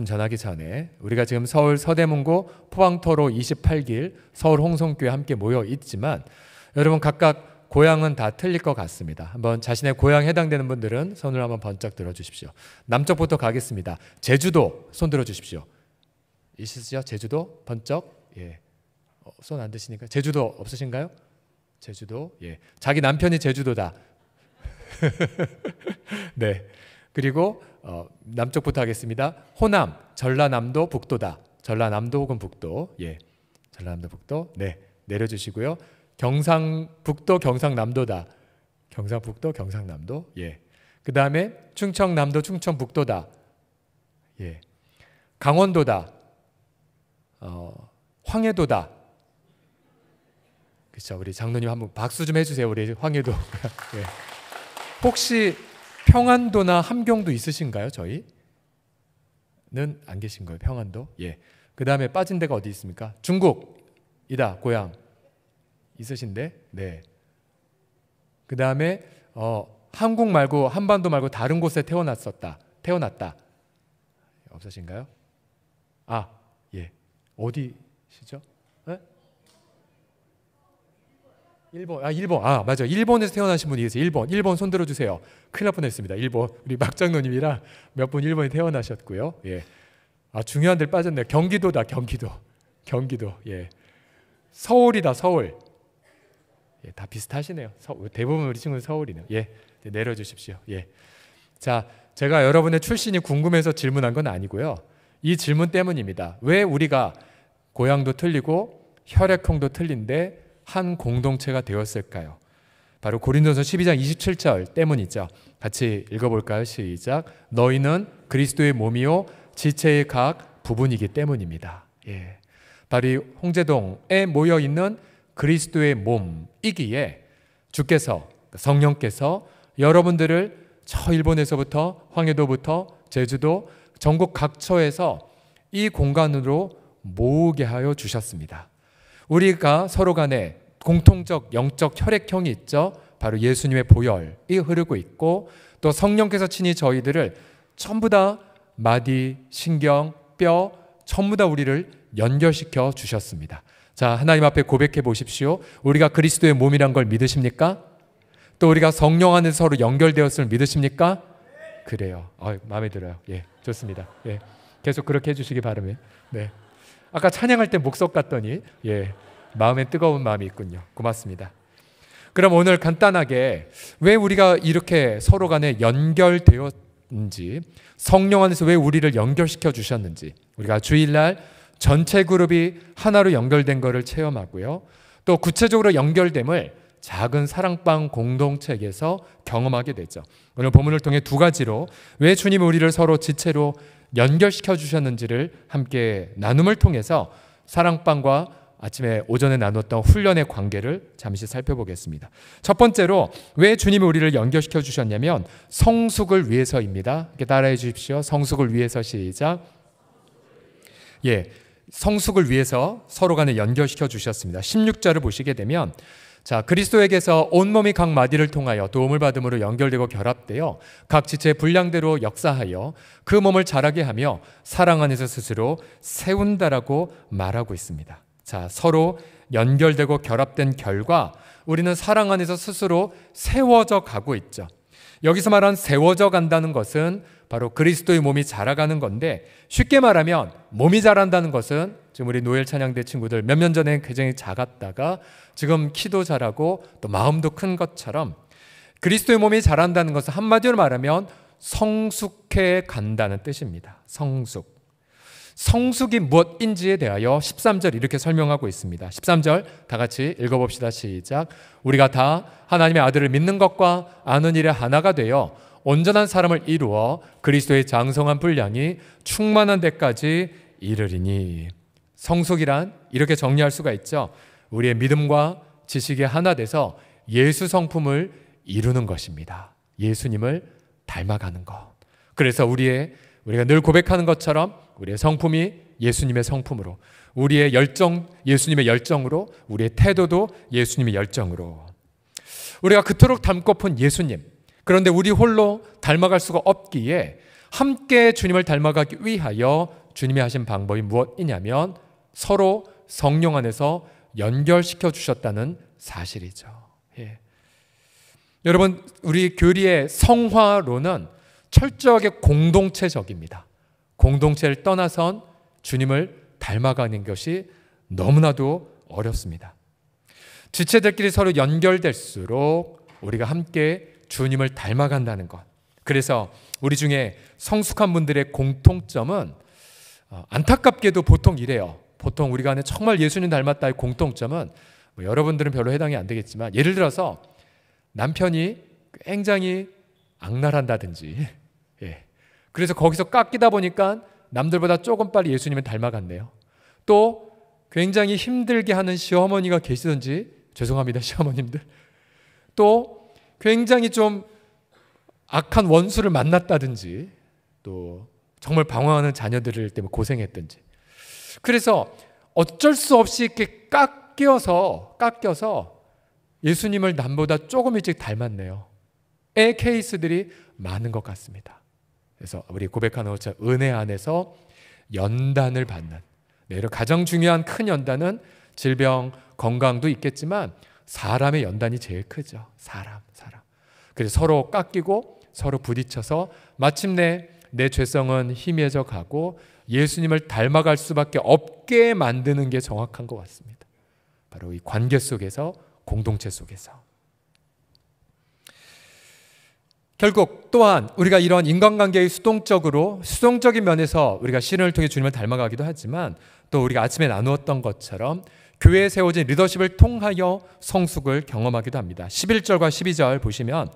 말씀 전하기 전에 우리가 지금 서울 서대문구 포항터로 28길 서울 홍성교회 함께 모여 있지만 여러분 각각 고향은 다 틀릴 것 같습니다. 한번 자신의 고향에 해당되는 분들은 손을 한번 번쩍 들어주십시오. 남쪽부터 가겠습니다. 제주도 손 들어주십시오. 있으시죠? 제주도 번쩍. 예. 손 안 드시니까 제주도 없으신가요? 제주도. 예. 자기 남편이 제주도다. 네. 그리고 남쪽부터 하겠습니다. 호남, 전라남도, 북도다. 전라남도 혹은 북도. 예. 전라남도, 북도. 네. 내려주시고요. 경상북도, 경상남도다. 경상북도, 경상남도. 예. 그 다음에 충청남도, 충청북도다. 예. 강원도다. 황해도다. 그렇죠. 우리 장로님 한번 박수 좀 해주세요. 우리 황해도. 예. 혹시 평안도나 함경도 있으신가요? 저희는 안 계신 거예요. 평안도. 예. 그 다음에 빠진 데가 어디 있습니까? 중국이다. 고향 있으신데. 네. 그 다음에 한국 말고 한반도 말고 다른 곳에 태어났다. 없으신가요? 아, 예. 어디시죠? 네? 일본. 맞아요. 일본에서 태어나신 분이 계세요. 일본 손 들어주세요. 큰일 날 뻔했습니다. 일본. 우리 막장로님이랑 몇 분 일본에 태어나셨고요. 예. 중요한 데 빠졌네요. 경기도다. 경기도. 예. 서울이다. 서울. 예, 다 비슷하시네요. 대부분 우리 친구는 서울이네요. 예. 내려주십시오. 예. 자, 제가 여러분의 출신이 궁금해서 질문한 건 아니고요. 이 질문 때문입니다. 왜 우리가 고향도 틀리고 혈액형도 틀린데 한 공동체가 되었을까요? 바로 고린도서 12장 27절 때문이죠. 같이 읽어볼까요? 시작. 너희는 그리스도의 몸이요 지체의 각 부분이기 때문입니다. 예. 바로 이 홍제동에 모여있는 그리스도의 몸이기에 주께서 성령께서 여러분들을 저 일본에서부터 황해도부터 제주도 전국 각처에서 이 공간으로 모으게 하여 주셨습니다. 우리가 서로 간에 공통적 영적 혈액형이 있죠. 바로 예수님의 보혈이 흐르고 있고 또 성령께서 친히 저희들을 전부 다 마디, 신경, 뼈 전부 다 우리를 연결시켜 주셨습니다. 자, 하나님 앞에 고백해 보십시오. 우리가 그리스도의 몸이란 걸 믿으십니까? 또 우리가 성령 안에서 서로 연결되었음을 믿으십니까? 그래요. 마음에 들어요. 예, 좋습니다. 예, 계속 그렇게 해주시기 바라면. 네. 아까 찬양할 때 목석 같더니 예, 마음에 뜨거운 마음이 있군요. 고맙습니다. 그럼 오늘 간단하게 왜 우리가 이렇게 서로 간에 연결되었는지, 성령 안에서 왜 우리를 연결시켜 주셨는지, 우리가 주일날 전체 그룹이 하나로 연결된 것을 체험하고요. 또 구체적으로 연결됨을 작은 사랑방 공동체에서 경험하게 되죠. 오늘 본문을 통해 두 가지로 왜 주님이 우리를 서로 지체로 연결시켜 주셨는지를 함께 나눔을 통해서 사랑방과 아침에 오전에 나눴던 훈련의 관계를 잠시 살펴보겠습니다. 첫 번째로 왜 주님이 우리를 연결시켜 주셨냐면 성숙을 위해서입니다. 이렇게 따라해 주십시오. 성숙을 위해서. 시작. 예, 성숙을 위해서 서로 간에 연결시켜 주셨습니다. 16절을 보시게 되면 자, 그리스도에게서 온몸이 각 마디를 통하여 도움을 받음으로 연결되고 결합되어 각 지체의 분량대로 역사하여 그 몸을 자라게 하며 사랑 안에서 스스로 세운다라고 말하고 있습니다. 자, 서로 연결되고 결합된 결과 우리는 사랑 안에서 스스로 세워져 가고 있죠. 여기서 말한 세워져 간다는 것은 바로 그리스도의 몸이 자라가는 건데, 쉽게 말하면 몸이 자란다는 것은 지금 우리 노엘 찬양대 친구들 몇 년 전에 굉장히 작았다가 지금 키도 자라고 또 마음도 큰 것처럼 그리스도의 몸이 자란다는 것은 한마디로 말하면 성숙해 간다는 뜻입니다. 성숙이 무엇인지에 대하여 13절 이렇게 설명하고 있습니다. 13절 다 같이 읽어봅시다. 시작. 우리가 다 하나님의 아들을 믿는 것과 아는 일에 하나가 되어 온전한 사람을 이루어 그리스도의 장성한 분량이 충만한 데까지 이르리니. 성숙이란 이렇게 정리할 수가 있죠. 우리의 믿음과 지식이 하나 돼서 예수 성품을 이루는 것입니다. 예수님을 닮아가는 것. 그래서 우리가 늘 고백하는 것처럼 우리의 성품이 예수님의 성품으로, 우리의 열정 예수님의 열정으로, 우리의 태도도 예수님의 열정으로, 우리가 그토록 닮고픈 예수님, 그런데 우리 홀로 닮아갈 수가 없기에 함께 주님을 닮아가기 위하여 주님이 하신 방법이 무엇이냐면 서로 성령 안에서 연결시켜 주셨다는 사실이죠. 예. 여러분, 우리 교리의 성화론은 철저하게 공동체적입니다. 공동체를 떠나선 주님을 닮아가는 것이 너무나도 어렵습니다. 지체들끼리 서로 연결될수록 우리가 함께 주님을 닮아간다는 것. 그래서 우리 중에 성숙한 분들의 공통점은 안타깝게도 보통 이래요. 보통 우리가 아는 정말 예수님 닮았다의 공통점은 여러분들은 별로 해당이 안 되겠지만, 예를 들어서 남편이 굉장히 악랄한다든지, 그래서 거기서 깎이다 보니까 남들보다 조금 빨리 예수님을 닮아갔네요. 또 굉장히 힘들게 하는 시어머니가 계시든지, 죄송합니다 시어머님들, 또 굉장히 좀 악한 원수를 만났다든지, 또 정말 방황하는 자녀들 때문에 고생했든지, 그래서 어쩔 수 없이 이렇게 깎여서 예수님을 남보다 조금 일찍 닮았네요. 의 케이스들이 많은 것 같습니다. 그래서 우리 고백하는 것처럼 은혜 안에서 연단을 받는, 이런 가장 중요한 큰 연단은 질병, 건강도 있겠지만 사람의 연단이 제일 크죠. 사람. 그래서 서로 깎이고 서로 부딪혀서 마침내 내 죄성은 희미해져 가고 예수님을 닮아갈 수밖에 없게 만드는 게 정확한 것 같습니다. 바로 이 관계 속에서, 공동체 속에서. 결국 또한 우리가 이런 인간관계의 수동적인 면에서 우리가 시련을 통해 주님을 닮아가기도 하지만, 또 우리가 아침에 나누었던 것처럼 교회에 세워진 리더십을 통하여 성숙을 경험하기도 합니다. 11절과 12절 보시면,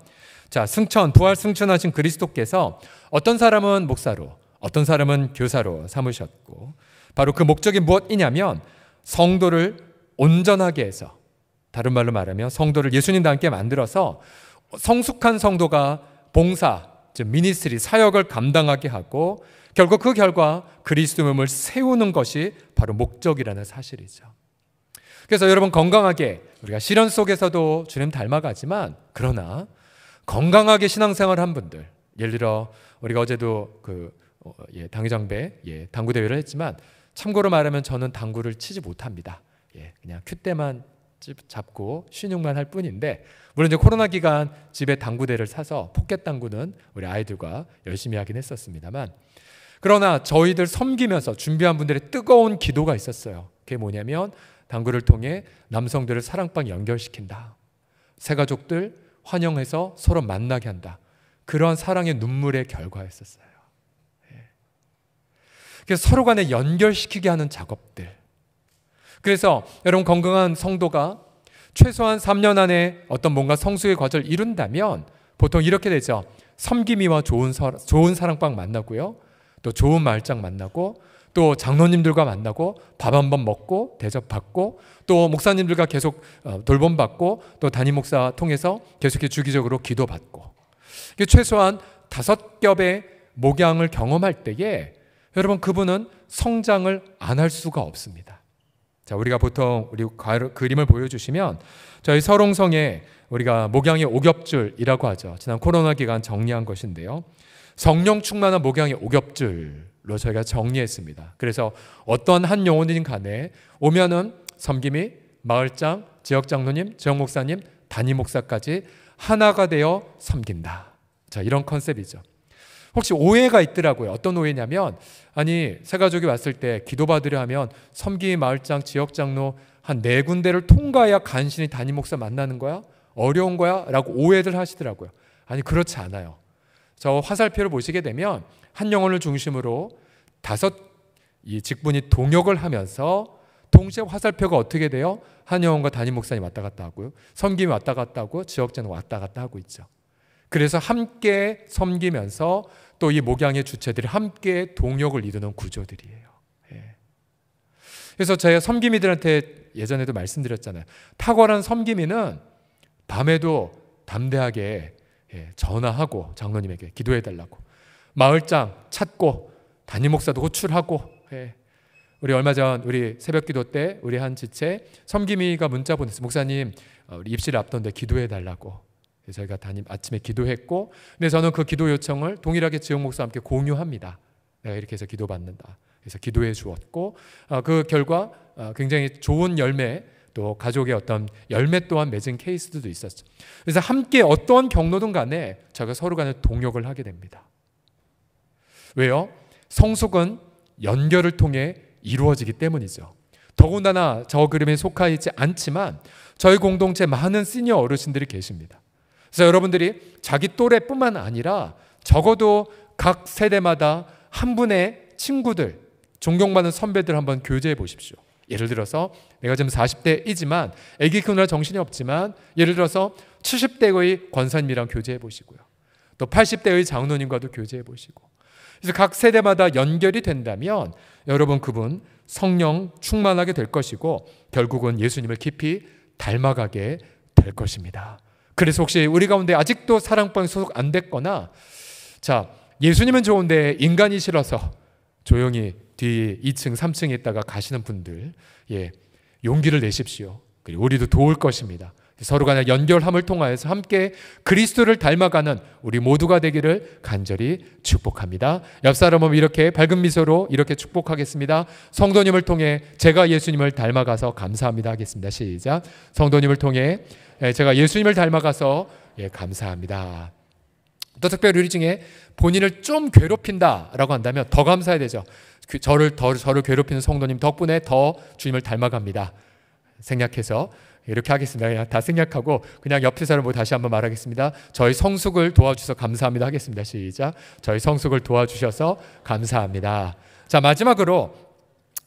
자, 부활 승천하신 그리스도께서 어떤 사람은 목사로, 어떤 사람은 교사로 삼으셨고, 바로 그 목적이 무엇이냐면 성도를 온전하게 해서, 다른 말로 말하면 성도를 예수님과 함께 만들어서 성숙한 성도가 봉사, 즉 미니스트리, 사역을 감당하게 하고, 결국 그 결과 그리스도 몸을 세우는 것이 바로 목적이라는 사실이죠. 그래서 여러분, 건강하게 우리가 시련 속에서도 주님 닮아가지만, 그러나 건강하게 신앙생활 한 분들, 예를 들어 우리가 어제도 당회장배 당구 대회를 했지만, 참고로 말하면 저는 당구를 치지 못합니다. 그냥 큐대만 잡고 신용만 할 뿐인데, 물론 이제 코로나 기간 집에 당구대를 사서 포켓 당구는 우리 아이들과 열심히 하긴 했었습니다만, 그러나 저희들 섬기면서 준비한 분들의 뜨거운 기도가 있었어요. 그게 뭐냐면 당구를 통해 남성들을 사랑방 연결시킨다, 새가족들 환영해서 서로 만나게 한다, 그러한 사랑의 눈물의 결과였었어요. 그래서 서로 간에 연결시키게 하는 작업들. 그래서 여러분, 건강한 성도가 최소한 3년 안에 어떤 뭔가 성숙의 과정을 이룬다면 보통 이렇게 되죠. 섬김이와 좋은 사랑방 만나고요, 또 좋은 마을장 만나고, 또 장로님들과 만나고 밥 한번 먹고 대접받고, 또 목사님들과 계속 돌봄받고, 또 담임 목사 통해서 계속 주기적으로 기도받고, 최소한 5겹의 목양을 경험할 때에 여러분, 그분은 성장을 안 할 수가 없습니다. 자, 우리가 보통 우리 그림을 보여주시면, 저희 서롱성에 우리가 목양의 오겹줄이라고 하죠. 지난 코로나 기간 정리한 것인데요, 성령 충만한 목양의 오겹줄로 저희가 정리했습니다. 그래서 어떤 한 영혼이든 간에 오면은 섬김이, 마을장, 지역장로님, 지역목사님, 담임 목사까지 하나가 되어 섬긴다. 자, 이런 컨셉이죠. 혹시 오해가 있더라고요. 어떤 오해냐면, 아니 새가족이 왔을 때 기도받으려 하면 섬김, 마을장, 지역장로 한 4군데를 통과해야 간신히 담임 목사 만나는 거야? 어려운 거야? 라고 오해들 하시더라고요. 아니, 그렇지 않아요. 저 화살표를 보시게 되면 한 영혼을 중심으로 5 직분이 동역을 하면서 동시에 화살표가 어떻게 돼요? 한 영혼과 담임 목사님 왔다 갔다 하고요, 섬김이 왔다 갔다 하고, 지역장로 왔다 갔다 하고 있죠. 그래서 함께 섬기면서 또 이 목양의 주체들이 함께 동역을 이루는 구조들이에요. 그래서 제가 섬김이들한테 예전에도 말씀드렸잖아요. 탁월한 섬김이는 밤에도 담대하게 전화하고 장로님에게 기도해달라고, 마을장 찾고, 담임 목사도 호출하고. 우리 얼마 전 우리 새벽기도 때 우리 한 지체 섬김이가 문자 보냈어요. 목사님, 우리 입실 앞둔데 기도해달라고. 저희가 아침에 기도했고, 근데 저는 그 기도 요청을 동일하게 지영 목사와 함께 공유합니다. 내가 이렇게 해서 기도받는다. 그래서 기도해 주었고, 그 결과 굉장히 좋은 열매, 또 가족의 어떤 열매 또한 맺은 케이스들도 있었죠. 그래서 함께 어떠한 경로든 간에 저희가 서로 간에 동역을 하게 됩니다. 왜요? 성숙은 연결을 통해 이루어지기 때문이죠. 더군다나 저 그림에 속하 있지 않지만 저희 공동체 많은 시니어 어르신들이 계십니다. 그래서 여러분들이 자기 또래뿐만 아니라 적어도 각 세대마다 한 분의 친구들, 존경받는 선배들 한번 교제해 보십시오. 예를 들어서 내가 지금 40대이지만 아기 키우느라 정신이 없지만 예를 들어서 70대의 권사님이랑 교제해 보시고요. 또 80대의 장로님과도 교제해 보시고, 그래서 각 세대마다 연결이 된다면 여러분 그분 성령 충만하게 될 것이고 결국은 예수님을 깊이 닮아가게 될 것입니다. 그래서 혹시 우리 가운데 아직도 사랑방에 소속 안 됐거나, 자, 예수님은 좋은데 인간이 싫어서 조용히 뒤 2층 3층에 있다가 가시는 분들, 용기를 내십시오. 그리고 우리도 도울 것입니다. 서로 간의 연결함을 통하여서 함께 그리스도를 닮아가는 우리 모두가 되기를 간절히 축복합니다. 옆 사람은 이렇게 밝은 미소로 이렇게 축복하겠습니다. 성도님을 통해 제가 예수님을 닮아가서 감사합니다 하겠습니다. 시작. 성도님을 통해 제가 예수님을 닮아가서 감사합니다. 또 특별히 우리 중에 본인을 좀 괴롭힌다라고 한다면 더 감사해야 되죠. 저를 괴롭히는 성도님 덕분에 더 주님을 닮아갑니다. 생략해서 이렇게 하겠습니다. 그냥 다 생략하고 그냥 옆에 사람 다시 한번 말하겠습니다. 저희 성숙을 도와주셔서 감사합니다 하겠습니다. 시작. 저희 성숙을 도와주셔서 감사합니다. 자, 마지막으로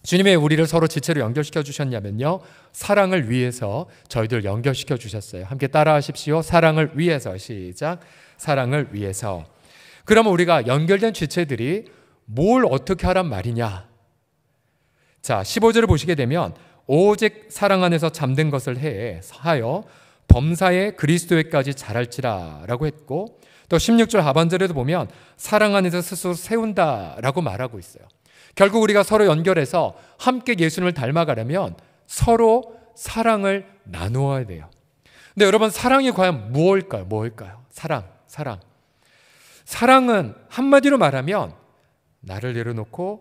주님의 우리를 서로 지체로 연결시켜 주셨냐면요, 사랑을 위해서 저희들 연결시켜 주셨어요. 함께 따라 하십시오. 사랑을 위해서. 시작. 사랑을 위해서. 그러면 우리가 연결된 지체들이 뭘 어떻게 하란 말이냐? 자, 15절을 보시게 되면 오직 사랑 안에서 잠든 것을 하여 범사에 그리스도에까지 자랄지라 라고 했고, 또 16절 하반절에도 보면 사랑 안에서 스스로 세운다 라고 말하고 있어요. 결국 우리가 서로 연결해서 함께 예수님을 닮아가려면 서로 사랑을 나누어야 돼요. 근데 여러분, 사랑이 과연 뭘까요? 사랑은 한마디로 말하면 나를 내려놓고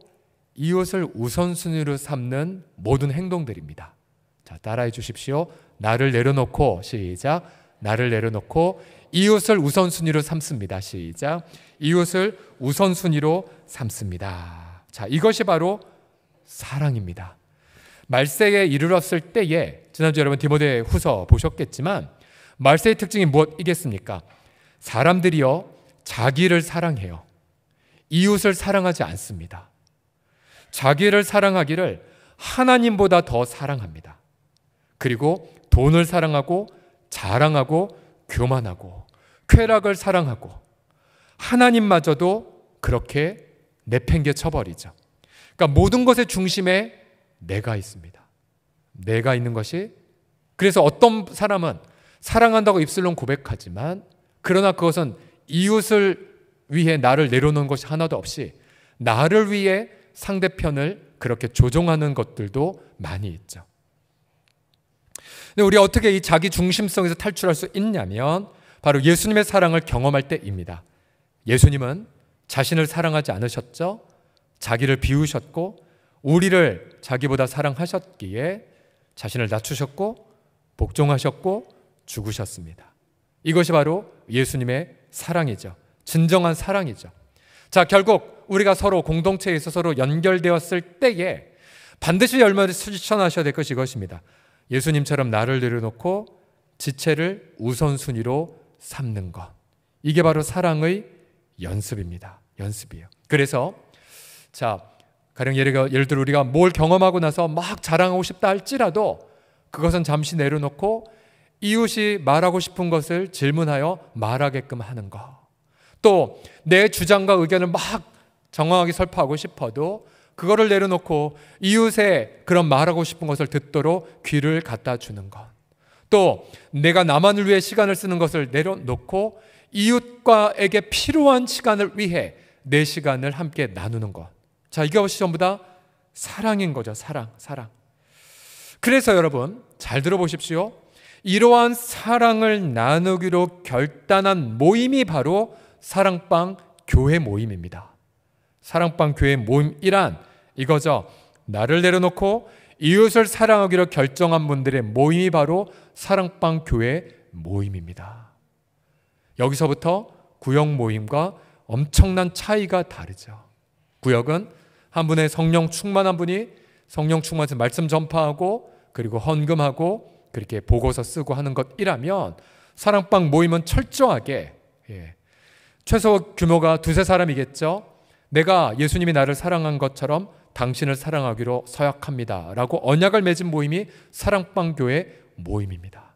이웃을 우선순위로 삼는 모든 행동들입니다. 자, 따라해 주십시오. 나를 내려놓고, 시작. 나를 내려놓고 이웃을 우선순위로 삼습니다. 시작. 이웃을 우선순위로 삼습니다. 자, 이것이 바로 사랑입니다. 말세에 이르렀을 때에, 지난주 여러분 디모데 후서 보셨겠지만 말세의 특징이 무엇이겠습니까? 사람들이요, 자기를 사랑해요. 이웃을 사랑하지 않습니다. 자기를 사랑하기를 하나님보다 더 사랑합니다. 그리고 돈을 사랑하고 자랑하고 교만하고 쾌락을 사랑하고 하나님마저도 그렇게 내팽개 쳐버리죠. 그러니까 모든 것의 중심에 내가 있습니다. 내가 있는 것이, 그래서 어떤 사람은 사랑한다고 입술로 고백하지만 그러나 그것은 이웃을 위해 나를 내려놓는 것이 하나도 없이 나를 위해 상대편을 그렇게 조종하는 것들도 많이 있죠. 근데 우리 어떻게 이 자기 중심성에서 탈출할 수 있냐면 바로 예수님의 사랑을 경험할 때입니다. 예수님은 자신을 사랑하지 않으셨죠. 자기를 비우셨고 우리를 자기보다 사랑하셨기에 자신을 낮추셨고 복종하셨고 죽으셨습니다. 이것이 바로 예수님의 사랑이죠. 진정한 사랑이죠. 자, 결국 우리가 서로 공동체에서 서로 연결되었을 때에 반드시 열매를 실천하셔야 될 것이 이것입니다. 예수님처럼 나를 내려놓고 지체를 우선순위로 삼는 것. 이게 바로 사랑의 연습입니다. 연습이에요. 그래서 자, 가령 예를 들어 우리가 뭘 경험하고 나서 막 자랑하고 싶다 할지라도 그것은 잠시 내려놓고 이웃이 말하고 싶은 것을 질문하여 말하게끔 하는 것. 또 내 주장과 의견을 막 정확하게 설파하고 싶어도 그거를 내려놓고 이웃의 그런 말하고 싶은 것을 듣도록 귀를 갖다 주는 것. 또 내가 나만을 위해 시간을 쓰는 것을 내려놓고 이웃과에게 필요한 시간을 위해 내 시간을 함께 나누는 것. 자, 이것이 전부 다 사랑인 거죠. 사랑. 그래서 여러분 잘 들어보십시오. 이러한 사랑을 나누기로 결단한 모임이 바로 사랑방 교회 모임입니다. 사랑방 교회 모임이란 이거죠. 나를 내려놓고 이웃을 사랑하기로 결정한 분들의 모임이 바로 사랑방 교회 모임입니다. 여기서부터 구역 모임과 엄청난 차이가 다르죠. 구역은 한 분의 성령 충만한 분이 성령 충만해서 말씀 전파하고 그리고 헌금하고 그렇게 보고서 쓰고 하는 것이라면, 사랑방 모임은 철저하게 최소 규모가 2-3사람이겠죠. 내가 예수님이 나를 사랑한 것처럼 당신을 사랑하기로 서약합니다 라고 언약을 맺은 모임이 사랑방 교회 모임입니다.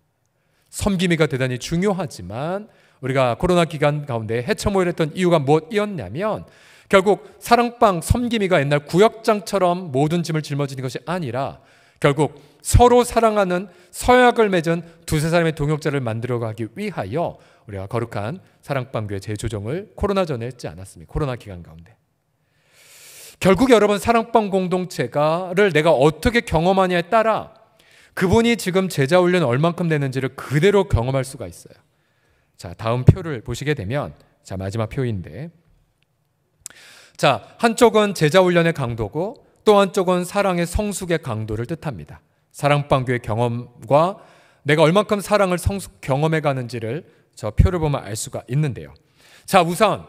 섬김이가 대단히 중요하지만 우리가 코로나 기간 가운데 해처모일 했던 이유가 무엇이었냐면, 결국 사랑방 섬김이가 옛날 구역장처럼 모든 짐을 짊어지는 것이 아니라 결국 서로 사랑하는 서약을 맺은 2-3사람의 동역자를 만들어가기 위하여 우리가 거룩한 사랑방 교회 재조정을 코로나 전에 했지 않았습니까? 코로나 기간 가운데. 결국 여러분, 사랑방 공동체를 내가 어떻게 경험하냐에 따라 그분이 지금 제자 훈련이 얼만큼 되는지를 그대로 경험할 수가 있어요. 자, 다음 표를 보시게 되면, 자, 마지막 표인데, 자, 한쪽은 제자 훈련의 강도고 또 한쪽은 사랑의 성숙의 강도를 뜻합니다. 사랑방 교회 경험과 내가 얼만큼 사랑을 성숙 경험해 가는지를 저 표를 보면 알 수가 있는데요. 자, 우선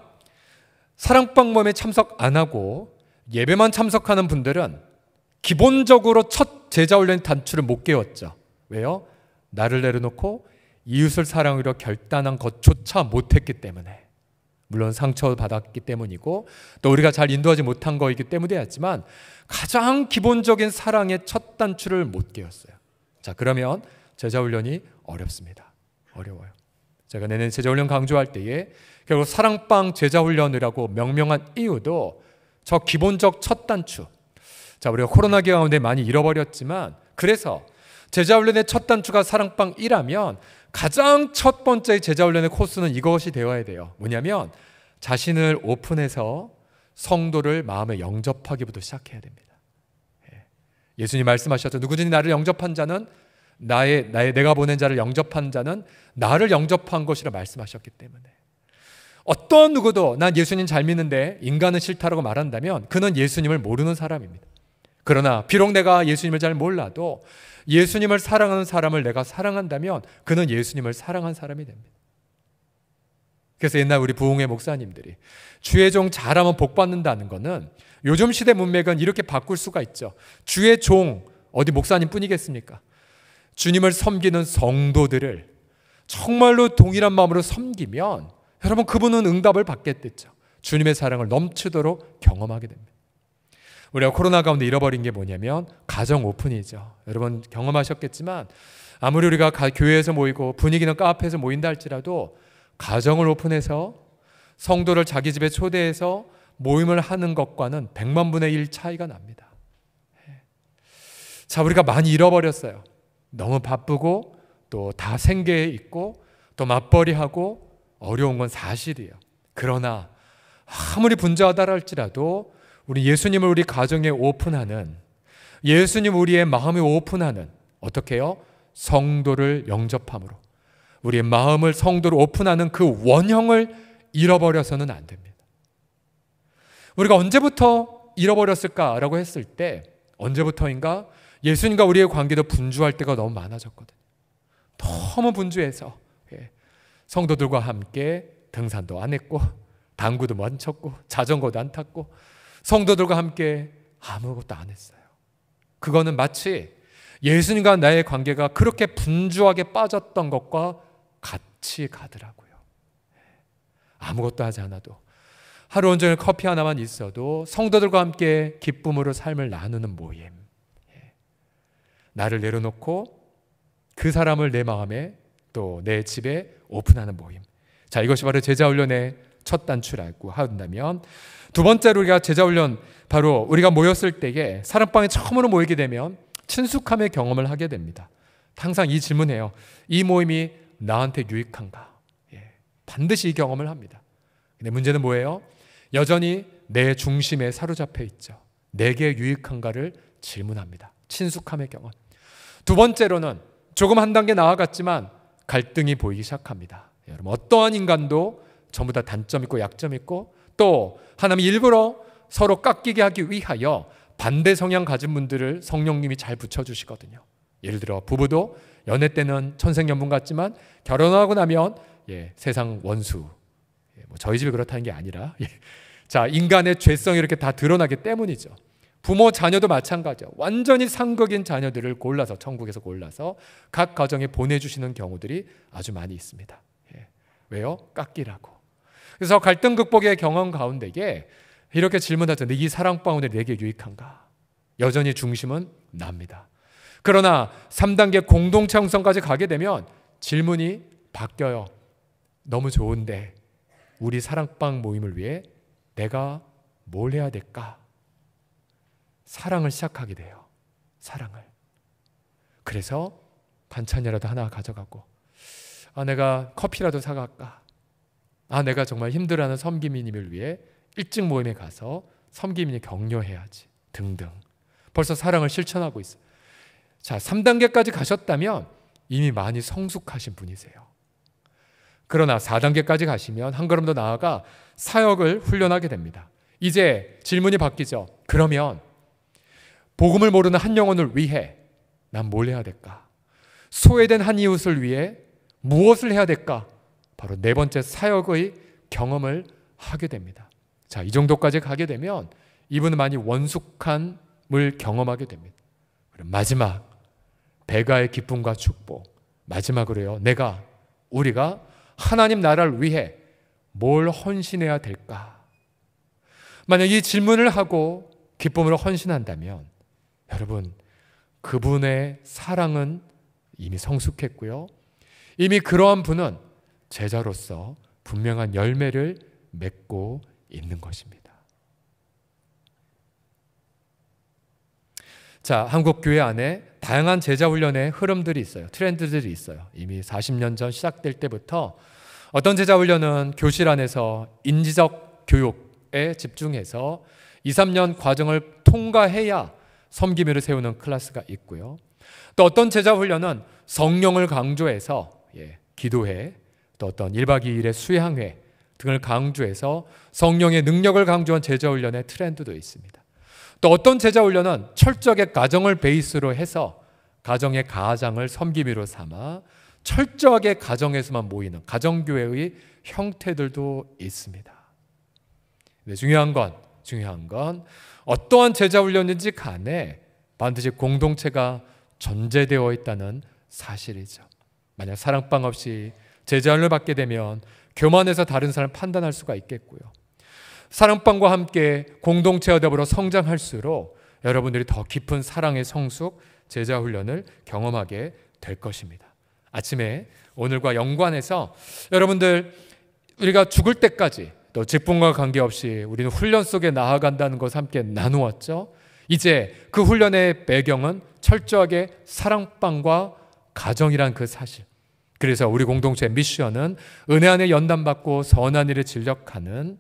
사랑방 모임에 참석 안 하고 예배만 참석하는 분들은 기본적으로 첫 제자 훈련 단추를 못 깨웠죠. 왜요? 나를 내려놓고 이웃을 사랑하기로 결단한 것조차 못했기 때문에. 물론 상처받았기 때문이고 또 우리가 잘 인도하지 못한 거이기 때문이었지만 가장 기본적인 사랑의 첫 단추를 못 깨웠어요. 자, 그러면 제자훈련이 어렵습니다. 어려워요. 제가 내년 제자훈련 강조할 때에 결국 사랑방 제자훈련이라고 명명한 이유도 저 기본적 첫 단추. 자, 우리가 코로나 기간 가운데 많이 잃어버렸지만, 그래서 제자훈련의 첫 단추가 사랑방이라면 가장 첫 번째 제자훈련의 코스는 이것이 되어야 돼요. 뭐냐면 자신을 오픈해서 성도를 마음에 영접하기부터 시작해야 됩니다. 예수님 말씀하셨죠. 누구든지 나를 영접한 자는 내가 보낸 자를 영접한 자는 나를 영접한 것이라 말씀하셨기 때문에, 어떤 누구도 난 예수님 잘 믿는데 인간은 싫다라고 말한다면 그는 예수님을 모르는 사람입니다. 그러나 비록 내가 예수님을 잘 몰라도 예수님을 사랑하는 사람을 내가 사랑한다면 그는 예수님을 사랑한 사람이 됩니다. 그래서 옛날 우리 부흥회 목사님들이 주의 종 잘하면 복 받는다는 거는, 요즘 시대 문맥은 이렇게 바꿀 수가 있죠. 주의 종, 어디 목사님 뿐이겠습니까? 주님을 섬기는 성도들을 정말로 동일한 마음으로 섬기면 여러분, 그분은 응답을 받겠죠. 주님의 사랑을 넘치도록 경험하게 됩니다. 우리가 코로나 가운데 잃어버린 게 뭐냐면 가정 오픈이죠. 여러분 경험하셨겠지만 아무리 우리가 교회에서 모이고 분위기는 카페에서 모인다 할지라도 가정을 오픈해서 성도를 자기 집에 초대해서 모임을 하는 것과는 100만 분의 1 차이가 납니다. 자, 우리가 많이 잃어버렸어요. 너무 바쁘고 또 다 생계에 있고 또 맞벌이하고 어려운 건 사실이에요. 그러나 아무리 분주하다 할지라도 우리 예수님을 우리 가정에 오픈하는, 예수님 우리의 마음에 오픈하는, 어떻게 해요? 성도를 영접함으로 우리의 마음을 성도로 오픈하는 그 원형을 잃어버려서는 안 됩니다. 우리가 언제부터 잃어버렸을까라고 했을 때, 언제부터인가 예수님과 우리의 관계도 분주할 때가 너무 많아졌거든요. 너무 분주해서 성도들과 함께 등산도 안 했고 당구도 안 쳤고 자전거도 안 탔고 성도들과 함께 아무것도 안 했어요. 그거는 마치 예수님과 나의 관계가 그렇게 분주하게 빠졌던 것과 같이 가더라고요. 아무것도 하지 않아도 하루 온종일 커피 하나만 있어도 성도들과 함께 기쁨으로 삶을 나누는 모임, 나를 내려놓고 그 사람을 내 마음에 또 내 집에 오픈하는 모임. 자, 이것이 바로 제자훈련의 첫 단추라고 한다면, 두 번째로 우리가 제자훈련, 바로 우리가 모였을 때에 사랑방에 처음으로 모이게 되면 친숙함의 경험을 하게 됩니다. 항상 이 질문해요. 이 모임이 나한테 유익한가? 반드시 이 경험을 합니다. 근데 문제는 뭐예요? 여전히 내 중심에 사로잡혀 있죠. 내게 유익한가를 질문합니다. 친숙함의 경험. 두 번째로는 조금 한 단계 나아갔지만 갈등이 보이기 시작합니다. 여러분, 어떠한 인간도 전부 다 단점 있고 약점 있고, 또 하나님이 일부러 서로 깎이게 하기 위하여 반대 성향 가진 분들을 성령님이 잘 붙여주시거든요. 예를 들어 부부도 연애 때는 천생연분 같지만 결혼하고 나면 세상 원수. 뭐 저희 집이 그렇다는 게 아니라 자, 인간의 죄성이 이렇게 다 드러나기 때문이죠. 부모 자녀도 마찬가지죠. 완전히 상극인 자녀들을 골라서, 천국에서 골라서 각 가정에 보내주시는 경우들이 아주 많이 있습니다. 왜요? 깎이라고. 그래서 갈등 극복의 경험 가운데에 이렇게 질문하죠. 이 사랑방울이 내게 유익한가? 여전히 중심은 납니다. 그러나 3단계 공동체 형성까지 가게 되면 질문이 바뀌어요. 너무 좋은데 우리 사랑방 모임을 위해 내가 뭘 해야 될까? 사랑을 시작하게 돼요. 사랑을. 그래서 반찬이라도 하나 가져가고, 내가 커피라도 사갈까? 내가 정말 힘들어하는 섬기미님을 위해 일찍 모임에 가서 섬기미님 격려해야지 등등. 벌써 사랑을 실천하고 있어요. 자, 3단계까지 가셨다면 이미 많이 성숙하신 분이세요. 그러나 4단계까지 가시면 한 걸음 더 나아가 사역을 훈련하게 됩니다. 이제 질문이 바뀌죠. 그러면 복음을 모르는 한 영혼을 위해 난 뭘 해야 될까? 소외된 한 이웃을 위해 무엇을 해야 될까? 바로 네 번째 사역의 경험을 하게 됩니다. 자, 이 정도까지 가게 되면 이분은 많이 원숙함을 경험하게 됩니다. 그럼 마지막 배가의 기쁨과 축복, 마지막으로요, 우리가 하나님 나라를 위해 뭘 헌신해야 될까? 만약 이 질문을 하고 기쁨으로 헌신한다면 여러분, 그분의 사랑은 이미 성숙했고요, 이미 그러한 분은 제자로서 분명한 열매를 맺고 있는 것입니다. 자, 한국 교회 안에 다양한 제자 훈련의 흐름들이 있어요. 트렌드들이 있어요. 이미 40년 전 시작될 때부터 어떤 제자 훈련은 교실 안에서 인지적 교육에 집중해서 2, 3년 과정을 통과해야 섬김회를 세우는 클래스가 있고요. 또 어떤 제자 훈련은 성령을 강조해서 기도회, 또 어떤 1박 2일의 수양회 등을 강조해서 성령의 능력을 강조한 제자 훈련의 트렌드도 있습니다. 또 어떤 제자 훈련은 철저하게 가정을 베이스로 해서 가정의 가장을 섬김으로 삼아 철저하게 가정에서만 모이는 가정교회의 형태들도 있습니다. 네, 중요한 건 어떠한 제자 훈련인지 간에 반드시 공동체가 전제되어 있다는 사실이죠. 만약 사랑방 없이 제자 훈련을 받게 되면 교만해서 다른 사람을 판단할 수가 있겠고요. 사랑방과 함께 공동체와 더불어 성장할수록 여러분들이 더 깊은 사랑의 성숙, 제자 훈련을 경험하게 될 것입니다. 아침에 오늘과 연관해서 여러분들, 우리가 죽을 때까지 또 직분과 관계없이 우리는 훈련 속에 나아간다는 것을 함께 나누었죠. 이제 그 훈련의 배경은 철저하게 사랑방과 가정이란 그 사실. 그래서 우리 공동체의 미션은 은혜 안에 연단받고 선한 일에 진력하는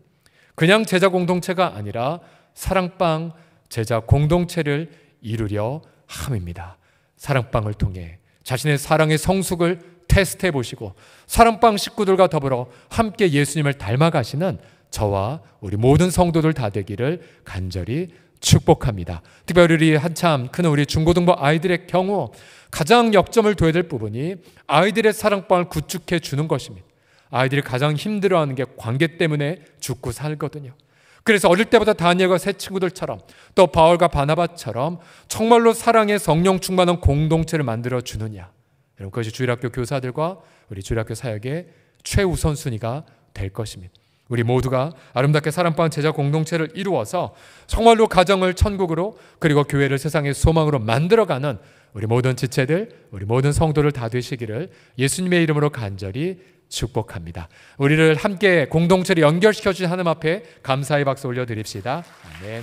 그냥 제자 공동체가 아니라 사랑방 제자 공동체를 이루려 함입니다. 사랑방을 통해 자신의 사랑의 성숙을 테스트해 보시고 사랑방 식구들과 더불어 함께 예수님을 닮아가시는 저와 우리 모든 성도들 다 되기를 간절히 축복합니다. 특별히 우리 한참 큰 우리 중고등부 아이들의 경우 가장 역점을 둬야 될 부분이 아이들의 사랑방을 구축해 주는 것입니다. 아이들이 가장 힘들어하는 게 관계 때문에 죽고 살거든요. 그래서 어릴 때부터 다니엘과 새 친구들처럼 또 바울과 바나바처럼 정말로 사랑의 성령 충만한 공동체를 만들어 주느냐, 여러분, 그것이 주일학교 교사들과 우리 주일학교 사역의 최우선순위가 될 것입니다. 우리 모두가 아름답게 사랑방 제자 공동체를 이루어서 정말로 가정을 천국으로, 그리고 교회를 세상의 소망으로 만들어가는 우리 모든 지체들, 우리 모든 성도를 다 되시기를 예수님의 이름으로 간절히 축복합니다. 우리를 함께 공동체를 연결시켜 주신 하나님 앞에 감사의 박수 올려드립시다. 아멘.